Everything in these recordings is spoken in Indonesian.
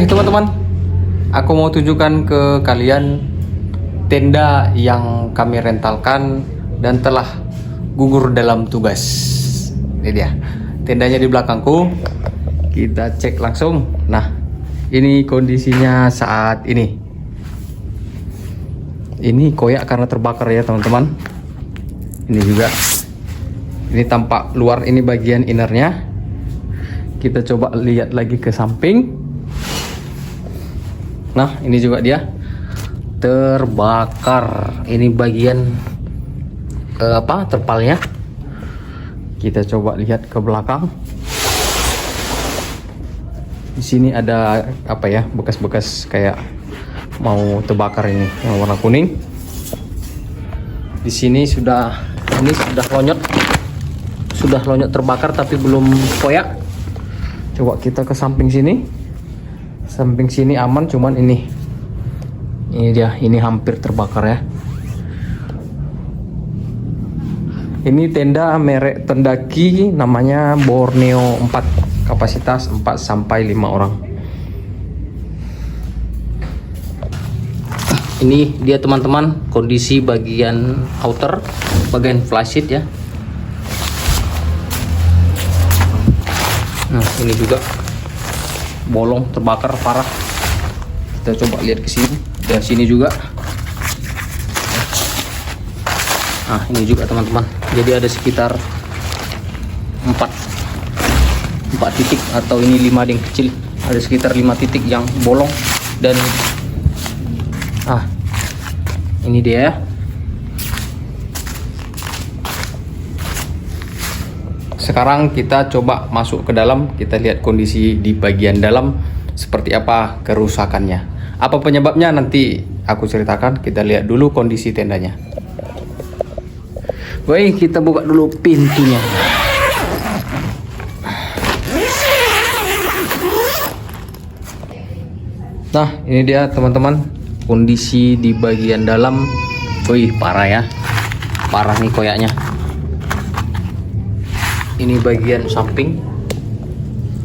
Teman-teman, aku mau tunjukkan ke kalian tenda yang kami rentalkan dan telah gugur dalam tugas. Ini dia, tendanya di belakangku. Kita cek langsung. Nah, ini kondisinya saat ini. Ini koyak karena terbakar ya teman-teman. Ini juga. Ini tampak luar, ini bagian innernya. Kita coba lihat lagi ke samping. Nah, ini juga dia terbakar. Ini bagian terpalnya. Kita coba lihat ke belakang. Di sini ada bekas-bekas kayak mau terbakar ini yang warna kuning. Di sini sudah lonyot terbakar tapi belum koyak. Coba kita ke samping sini. Samping sini aman, cuman ini dia, ini hampir terbakar ya. Ini tenda merek Tendaki, namanya Borneo 4, kapasitas 4 sampai 5 orang. Ini dia teman-teman, kondisi bagian outer, bagian flysheet ya. Nah, ini juga bolong, terbakar parah. Kita coba lihat ke sini, dan sini juga. Nah, ini juga teman-teman. Jadi ada sekitar 4 titik, atau ini 5 ding kecil. Ada sekitar 5 titik yang bolong, dan ini dia ya. Sekarang kita coba masuk ke dalam, kita lihat kondisi di bagian dalam seperti apa kerusakannya. Apa penyebabnya nanti aku ceritakan. Kita lihat dulu kondisi tendanya. Baik, kita buka dulu pintunya. Nah, ini dia teman-teman, kondisi di bagian dalam. Wih, parah ya. Parah nih koyaknya. Ini bagian samping.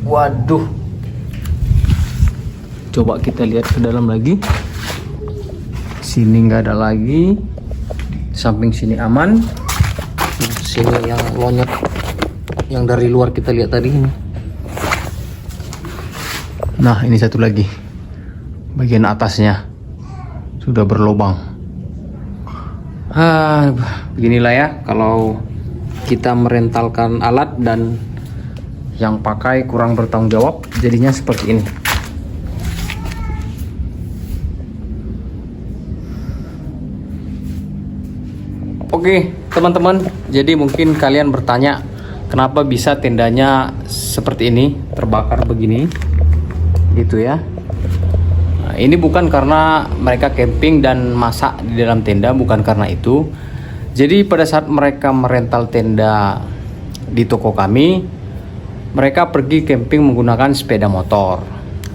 Waduh. Coba kita lihat ke dalam lagi. Sini nggak ada lagi. Samping sini aman. Sini yang lonyot, yang dari luar kita lihat tadi ini. Nah, ini satu lagi. Bagian atasnya sudah berlubang. Beginilah ya kalau kita merentalkan alat dan yang pakai kurang bertanggung jawab, jadinya seperti ini. Oke teman-teman, jadi mungkin kalian bertanya kenapa bisa tendanya seperti ini, terbakar begini gitu ya. Nah, ini bukan karena mereka camping dan masak di dalam tenda, bukan karena itu. Jadi pada saat mereka merental tenda di toko kami, mereka pergi camping menggunakan sepeda motor.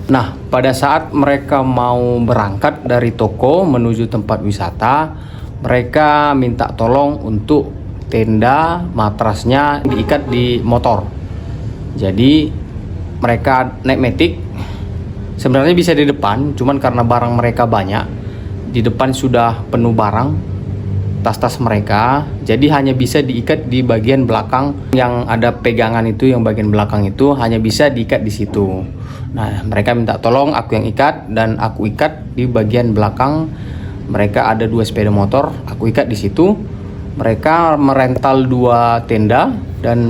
Nah, pada saat mereka mau berangkat dari toko menuju tempat wisata, mereka minta tolong untuk tenda matrasnya diikat di motor. Jadi mereka naik matic. Sebenarnya bisa di depan, cuman karena barang mereka banyak, di depan sudah penuh barang, tas-tas mereka, jadi hanya bisa diikat di bagian belakang yang ada pegangan itu, yang bagian belakang itu hanya bisa diikat di situ. Nah, mereka minta tolong aku yang ikat, dan aku ikat di bagian belakang. Mereka ada 2 sepeda motor, aku ikat di situ. Mereka merental 2 tenda dan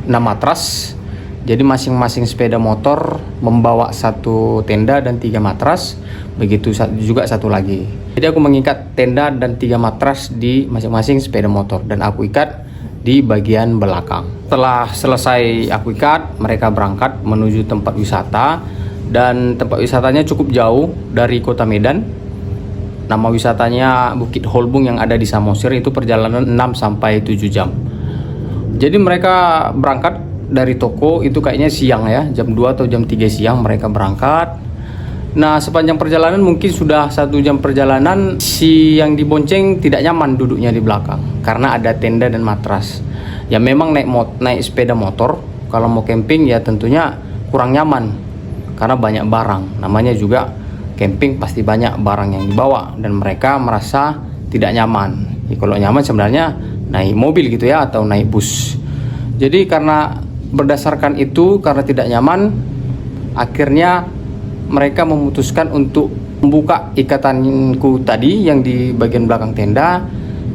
6 matras. Jadi masing-masing sepeda motor membawa 1 tenda dan 3 matras. Begitu juga satu lagi. Jadi aku mengikat tenda dan 3 matras di masing-masing sepeda motor, dan aku ikat di bagian belakang. Setelah selesai aku ikat, mereka berangkat menuju tempat wisata, dan tempat wisatanya cukup jauh dari kota Medan. Nama wisatanya Bukit Holbung yang ada di Samosir, itu perjalanan 6 sampai 7 jam. Jadi mereka berangkat dari toko itu kayaknya siang ya, jam 2 atau jam 3 siang mereka berangkat. Nah, sepanjang perjalanan mungkin sudah 1 jam perjalanan, si yang dibonceng tidak nyaman duduknya di belakang karena ada tenda dan matras. Ya memang naik sepeda motor kalau mau camping ya tentunya kurang nyaman karena banyak barang. Namanya juga camping, pasti banyak barang yang dibawa dan mereka merasa tidak nyaman. Ya, kalau nyaman sebenarnya naik mobil gitu ya, atau naik bus. Jadi karena berdasarkan itu, karena tidak nyaman, akhirnya mereka memutuskan untuk membuka ikatanku tadi yang di bagian belakang tenda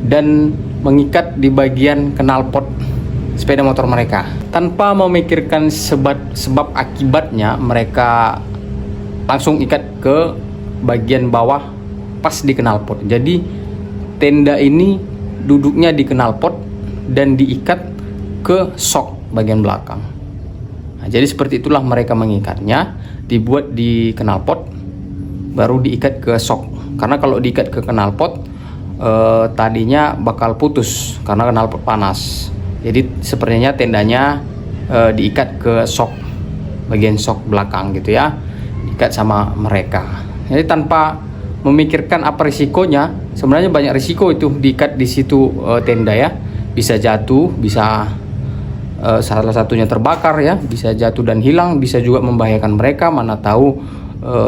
dan mengikat di bagian knalpot sepeda motor mereka. Tanpa memikirkan sebab akibatnya, mereka langsung ikat ke bagian bawah pas di knalpot. Jadi tenda ini duduknya di knalpot dan diikat ke sok bagian belakang. Nah, jadi seperti itulah mereka mengikatnya, dibuat di knalpot baru diikat ke sok. Karena kalau diikat ke knalpot tadinya bakal putus karena knalpot panas. Jadi sepertinya tendanya diikat ke sok, bagian sok belakang gitu ya, diikat sama mereka. Jadi tanpa memikirkan apa risikonya, sebenarnya banyak risiko itu diikat di situ tenda ya. Bisa jatuh, bisa salah satunya terbakar ya, bisa jatuh dan hilang, bisa juga membahayakan mereka. Mana tahu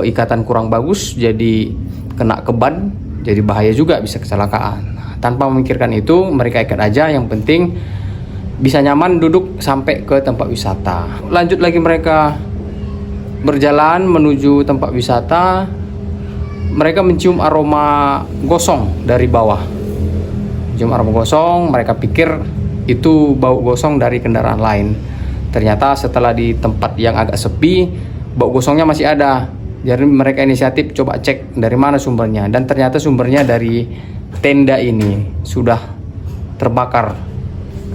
ikatan kurang bagus, jadi kena ke ban, jadi bahaya juga, bisa kecelakaan. Nah, tanpa memikirkan itu, mereka ikat aja. Yang penting bisa nyaman duduk sampai ke tempat wisata. Lanjut lagi mereka berjalan menuju tempat wisata. Mereka mencium aroma gosong dari bawah. Mencium aroma gosong, mereka pikir itu bau gosong dari kendaraan lain. Ternyata setelah di tempat yang agak sepi, bau gosongnya masih ada. Jadi mereka inisiatif coba cek dari mana sumbernya, dan ternyata sumbernya dari tenda ini sudah terbakar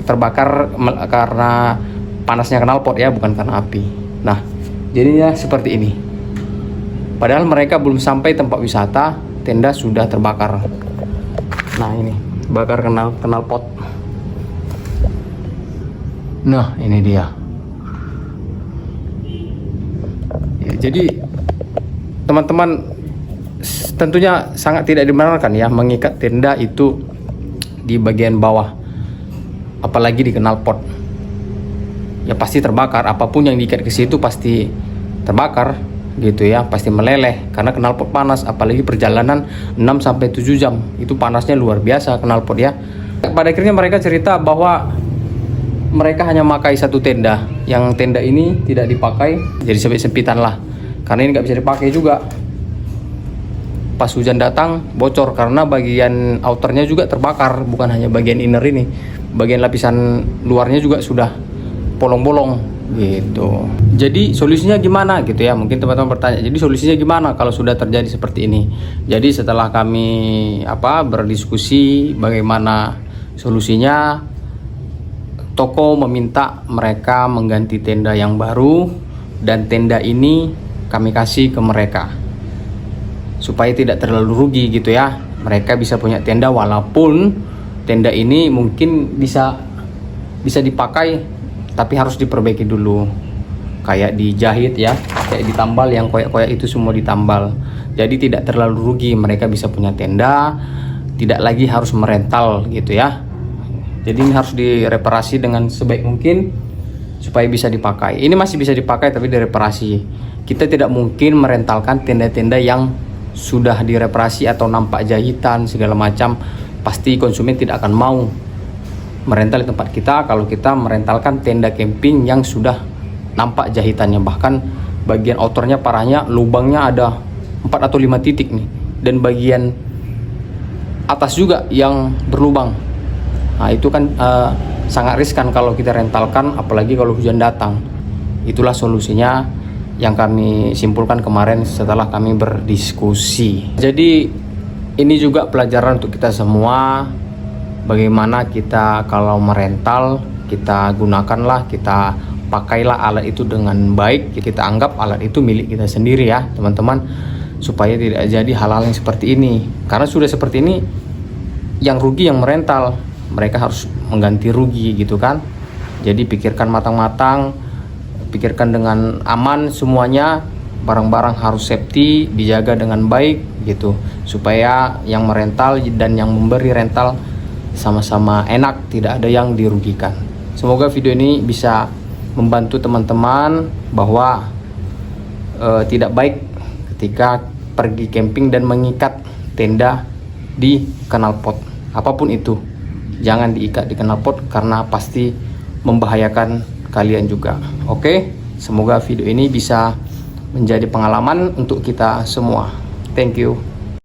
karena panasnya knalpot ya, bukan karena api. Nah, jadinya seperti ini. Padahal mereka belum sampai tempat wisata, tenda sudah terbakar. Nah, ini bakar knalpot. Nah, ini dia. Ya, jadi teman-teman, tentunya sangat tidak dibenarkan ya mengikat tenda itu di bagian bawah, apalagi di knalpot. Ya pasti terbakar, apapun yang diikat ke situ pasti terbakar gitu ya, pasti meleleh karena knalpot panas, apalagi perjalanan 6 sampai 7 jam. Itu panasnya luar biasa knalpot ya. Pada akhirnya mereka cerita bahwa mereka hanya memakai satu tenda, yang tenda ini tidak dipakai, jadi sempit-sempitan lah. Karena ini nggak bisa dipakai juga. Pas hujan datang bocor karena bagian outernya juga terbakar, bukan hanya bagian inner ini, bagian lapisan luarnya juga sudah bolong-bolong gitu. Jadi solusinya gimana gitu ya, mungkin teman-teman bertanya, jadi solusinya gimana kalau sudah terjadi seperti ini. Jadi setelah kami berdiskusi bagaimana solusinya, toko meminta mereka mengganti tenda yang baru, dan tenda ini kami kasih ke mereka supaya tidak terlalu rugi gitu ya. Mereka bisa punya tenda, walaupun tenda ini mungkin bisa dipakai, tapi harus diperbaiki dulu, kayak dijahit ya, kayak ditambal, yang koyak-koyak itu semua ditambal. Jadi tidak terlalu rugi, mereka bisa punya tenda, tidak lagi harus merental gitu ya. Jadi ini harus direparasi dengan sebaik mungkin supaya bisa dipakai. Ini masih bisa dipakai tapi direparasi. Kita tidak mungkin merentalkan tenda-tenda yang sudah direparasi atau nampak jahitan segala macam. Pasti konsumen tidak akan mau merental di tempat kita kalau kita merentalkan tenda camping yang sudah nampak jahitannya. Bahkan bagian outernya parahnya, lubangnya ada 4 atau 5 titik nih, dan bagian atas juga yang berlubang. Nah itu kan sangat riskan kalau kita rentalkan, apalagi kalau hujan datang. Itulah solusinya yang kami simpulkan kemarin setelah kami berdiskusi. Jadi ini juga pelajaran untuk kita semua, bagaimana kita kalau merental, kita gunakanlah, kita pakailah alat itu dengan baik. Kita anggap alat itu milik kita sendiri ya teman-teman, supaya tidak jadi hal-hal yang seperti ini. Karena sudah seperti ini, yang rugi yang merental, mereka harus mengganti rugi gitu kan. Jadi pikirkan matang-matang, pikirkan dengan aman semuanya, barang-barang harus safety, dijaga dengan baik gitu, supaya yang merental dan yang memberi rental sama-sama enak, tidak ada yang dirugikan. Semoga video ini bisa membantu teman-teman bahwa tidak baik ketika pergi camping dan mengikat tenda di knalpot. Apapun itu, jangan diikat di knalpot karena pasti membahayakan kalian juga. Oke, semoga video ini bisa menjadi pengalaman untuk kita semua. Thank you.